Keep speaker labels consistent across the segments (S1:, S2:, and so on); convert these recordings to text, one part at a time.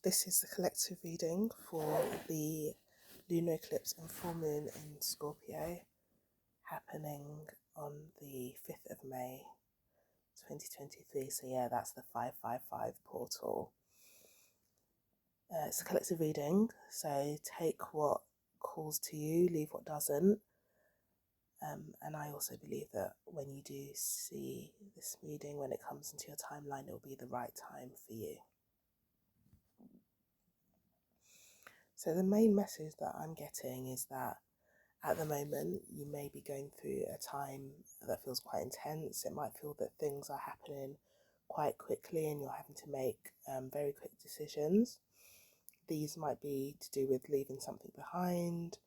S1: This is the collective reading for the lunar eclipse and full moon in Scorpio happening on the 5th of May 2023. So yeah, that's the 555 portal. It's a collective reading, so take what calls to you, leave what doesn't. And I also believe that when you do see this reading, when it comes into your timeline, it'll be the right time for you. So the main message that I'm getting is that at the moment you may be going through a time that feels quite intense. It might feel that things are happening quite quickly and you're having to make very quick decisions. These might be to do with leaving something behind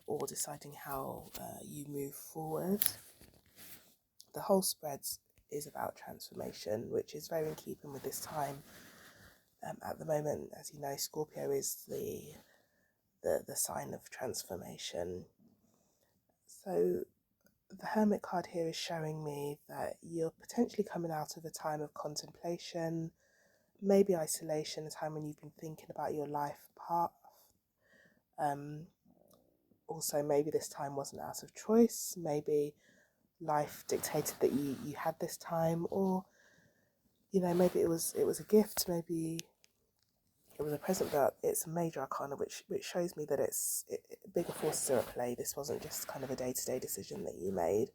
S1: or deciding how you move forward. The whole spread is about transformation, which is very in keeping with this time. At the moment, as you know, Scorpio is the sign of transformation. So the Hermit card here is showing me that you're potentially coming out of a time of contemplation, maybe isolation, a time when you've been thinking about your life path. Also, maybe this time wasn't out of choice. Maybe life dictated that you had this time, or maybe it was a gift. Maybe it was a present, but it's a major arcana, which shows me that bigger forces are at play. This wasn't just kind of a day-to-day decision that you made,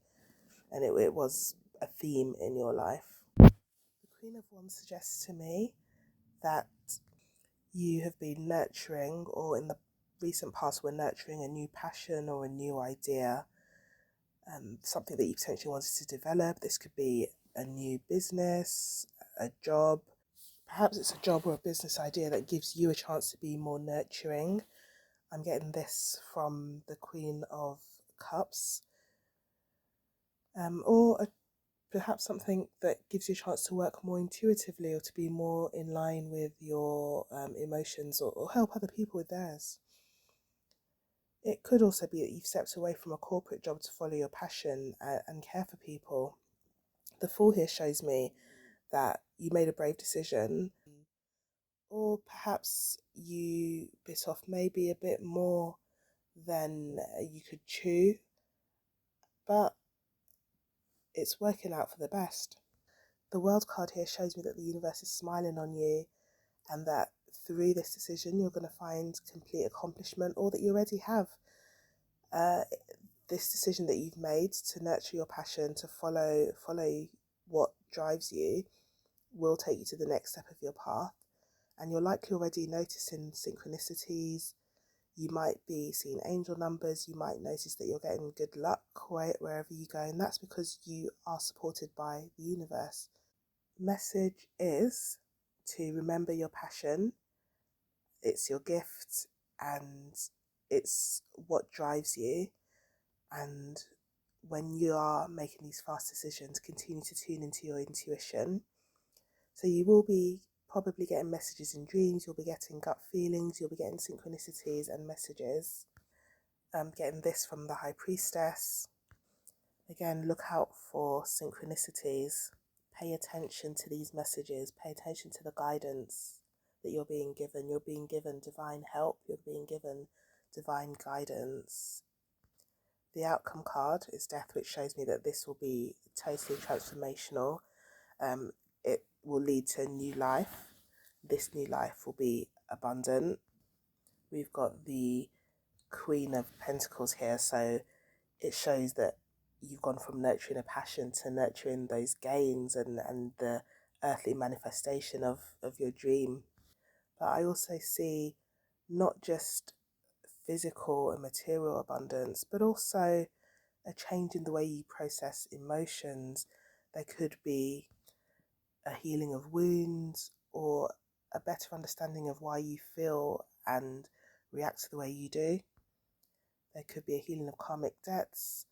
S1: and it was a theme in your life. The Queen of Wands suggests to me that you have been nurturing, or in the recent past were nurturing a new passion or a new idea, something that you potentially wanted to develop. This could be a new business, a job. Perhaps it's a job or a business idea that gives you a chance to be more nurturing. I'm getting this from the Queen of Cups. Or perhaps something that gives you a chance to work more intuitively or to be more in line with your emotions or help other people with theirs. It could also be that you've stepped away from a corporate job to follow your passion and care for people. The Fool here shows me that you made a brave decision, or perhaps you bit off maybe a bit more than you could chew, but it's working out for the best. The World card here shows me that the universe is smiling on you, and that through this decision you're going to find complete accomplishment, or that you already have. This decision that you've made to nurture your passion, to follow what drives you, will take you to the next step of your path, and you're likely already noticing synchronicities. You might be seeing angel numbers. You might notice that you're getting good luck wherever you go, and that's because you are supported by the universe. Message is to remember your passion. It's your gift and it's what drives you. And when you are making these fast decisions, continue to tune into your intuition. So you will be probably getting messages in dreams, you'll be getting gut feelings, you'll be getting synchronicities and messages. Getting this from the High Priestess. Again, look out for synchronicities. Pay attention to these messages. Pay attention to the guidance that you're being given. You're being given divine help. You're being given divine guidance. The outcome card is Death, which shows me that this will be totally transformational. It will lead to a new life. This new life will be abundant. We've got the Queen of Pentacles here, so it shows that you've gone from nurturing a passion to nurturing those gains and the earthly manifestation of your dream. But I also see not just physical and material abundance, but also a change in the way you process emotions. There could be a healing of wounds or a better understanding of why you feel and react to the way you do. There could be a healing of karmic debts.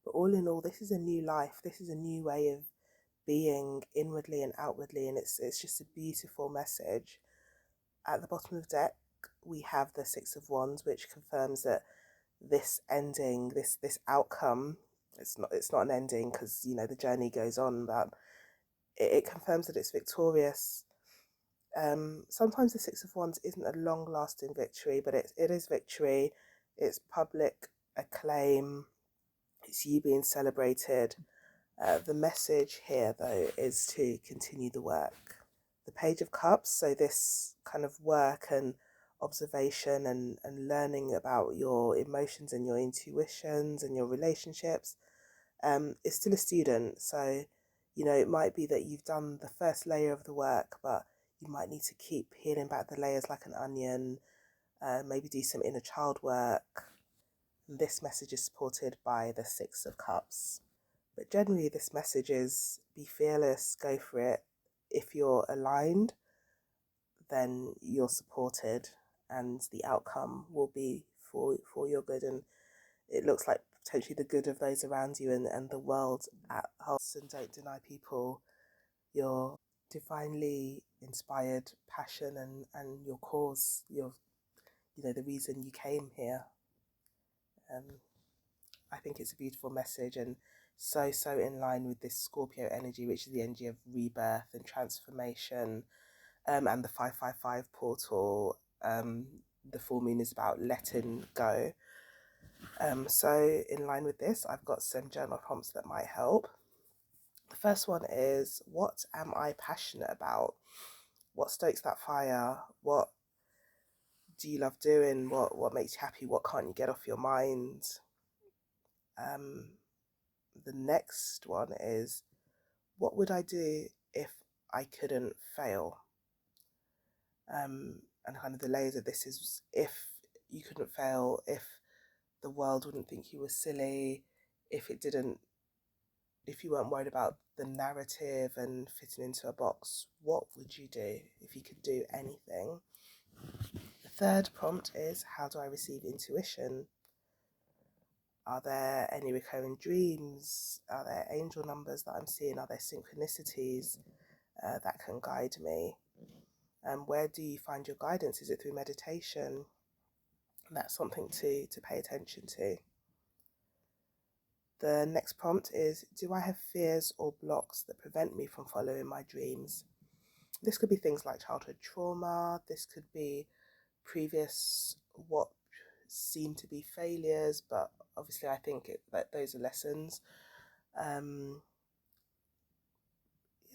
S1: But all in all, this is a new life. This is a new way of being inwardly and outwardly, and it's just a beautiful message. At the bottom of the deck, we have the Six of Wands, which confirms that this ending, this outcome, it's not an ending because the journey goes on, but it confirms that it's victorious. Sometimes the Six of Wands isn't a long-lasting victory, but it is victory. It's public acclaim. It's you being celebrated. The message here, though, is to continue the work. The Page of Cups, so this kind of work and observation and learning about your emotions and your intuitions and your relationships, is still a student. So, you know, it might be that you've done the first layer of the work, but you might need to keep peeling back the layers like an onion, maybe do some inner child work. And this message is supported by the Six of Cups. But generally, this message is be fearless, go for it. If you're aligned, then you're supported, and the outcome will be for your good. And it looks like potentially the good of those around you and the world at whole. And don't deny people your divinely inspired passion and your cause, your, you know, the reason you came here. I think it's a beautiful message, and so in line with this Scorpio energy, which is the energy of rebirth and transformation, and the 555 portal. The full moon is about letting go. So in line with this, I've got some journal prompts that might help. The first one is, what am I passionate about? What stokes that fire? What do you love doing? What makes you happy? What can't you get off your mind? The next one is, what would I do if I couldn't fail? And kind of the layers of this is, if you couldn't fail, if the world wouldn't think you were silly, if you weren't worried about the narrative and fitting into a box, what would you do if you could do anything? The third prompt is, how do I receive intuition? Are there any recurring dreams? Are there angel numbers that I'm seeing? Are there synchronicities that can guide me? Where do you find your guidance? Is it through meditation? That's something to pay attention to. The next prompt is, do I have fears or blocks that prevent me from following my dreams? This could be things like childhood trauma. This could be previous what seem to be failures, but obviously I think that those are lessons.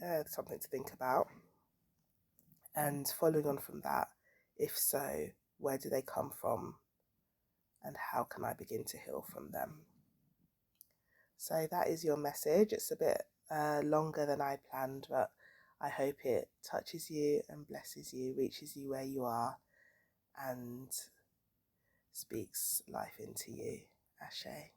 S1: Yeah, something to think about. And following on from that, if so, where do they come from? And how can I begin to heal from them? So that is your message. It's a bit longer than I planned, but I hope it touches you and blesses you, reaches you where you are, and speaks life into you. Ashe.